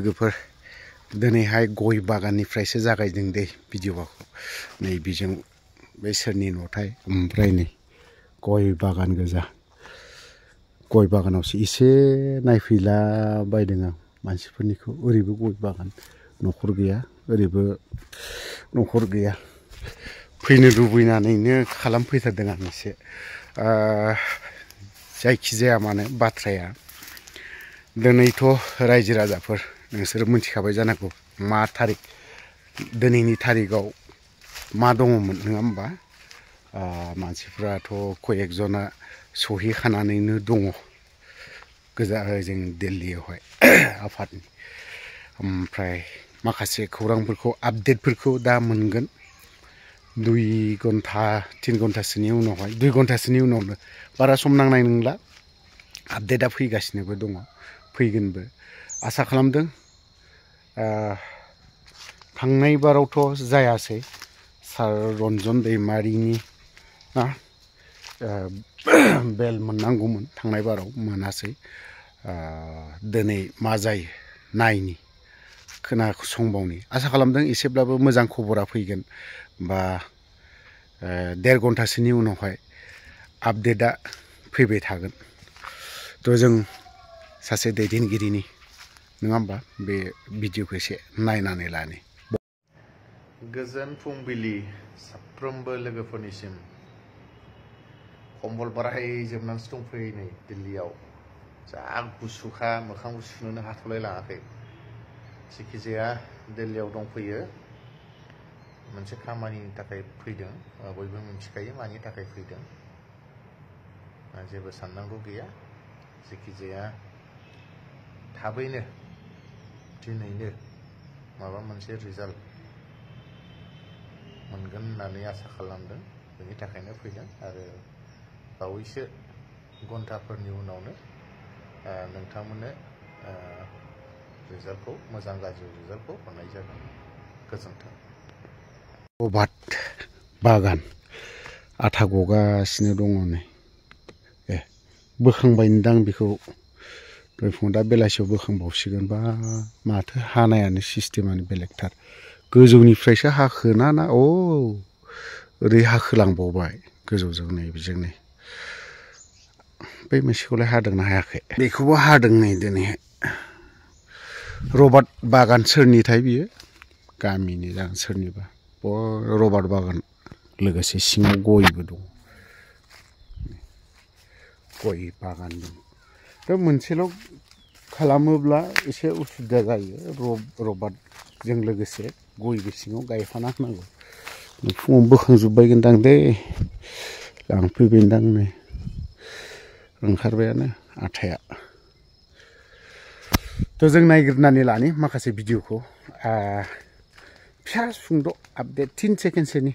लोगोफोर दिनैहाय गय बागाननिफ्रायसो जागायदों दे भिडिअखौ नै बिजों बे सोरनि न'थाय ओमफ्राय नै गय बागान गोजा गय बागानावसो एसे नायफैला बायदों आं मानसिफोरनिखौ ओरैबो गय बागान न'खर गैया ओरैबो न'खर गैया फैनो लुबैनानैनो खालामफैथारदों आं एसे जायखिजाया मानो बाथ्राया दिनैथ' रायजो राजाफोर नोंसोर मिथिखाबाय जानांगौ मा थारिख दिनैनि थारिखआव मा दङमोन नङा होमबा मानसिफ्राथ' कयेकजना सहिखानानैनो दङ गोजा जों दिल्लीयावहाय आफादनि ओमफ्राय माखासे खौरांफोरखौ आपडेटफोरखौ दा मोनगोन 2 घन्टा 3 घन्टासोनि उनावहाय 2 घन्टासोनि उनावनो बारा सम नांनाय नंला आपडेटआ फैगासिनोबो दङ फैगोनबो आसा खालामदों थांनाय बारावथ' जायासै सार रन्जन दैमारिनि बेल मोननांगौमोन थांनाय बाराव मोनासै दिनै मा जायो नायनि खोनासंबावनि आसा खालामदों एसेब्लाबो मोजां खबरा फैगोन बा 1.5 घन्टासोनि उनावहाय आपडेटआ फैबाय थागोन थ' जों सासे दैदेनगिरिनि नङा होमबा बे भिडिअखौ एसे नायनानै लानि गोजोन फुंबिलि साफ्रोमबो लोगोफोरनिसिम कम्बल बारायजोबनानैसो दंफैयो नै दिल्लीयाव जा गुसुखा मोखांबो सुनोनो हाथ'लाय लाङाखै जिखिजाया दिल्लीयाव दंफैयो मोनसे खामानिनि थाखाय फैदों बयबो मिथिखायो मानि थाखाय फैदों जेबो साननांगौ गैया जिखिजाया थाबैनो दिनैनो माबा मोनसे रिजाल्ट मोनगोन होननानै आसा खालामदों बेनि थाखायनो फैदों आरो बावैसो घन्टाफोरनि उनावनो नोंथांमोननो रिजाल्टखौ मोजां गाज्रि रिजाल्टखौ हरनाय जागोन गोजोन्थों रबार बागान आथा गगासिनो दङ नै बोखांबायदां बेखौ दहाय फुङाव दा बेलासियाव बोखांबावसिगोन बा माथो हानायानो सिस्टेमानो बेलेगथार गोजौनिफ्रायसो हाखोना ना ओरै हाखोलांबावबाय गोजौजों नै बेजों नै बै मोनसेखौलाय हादोंना हायाखै बेखौबो हादों नै दिनैहाय रबार बागान सोरनिथाय बियो गामिनि जागोन सोरनिबा रबार बागान लोगोसे सिङाव गयबो दं गय बागान दं दा मोनसेल' खालामोब्ला एसे उसुबिदा जायो रबारजों लोगोसे गयबो सिङाव गायफाना होनांगौ फुङाव बोखांजोब्बायगोनदां दे लांफैबायदां नै ओंखारबायानो आथाया थ' जों नायग्रोनानै लानि माखासे भिडिअखौ फिसा सुंद' आपडेट 3 सेकेन्डसोनि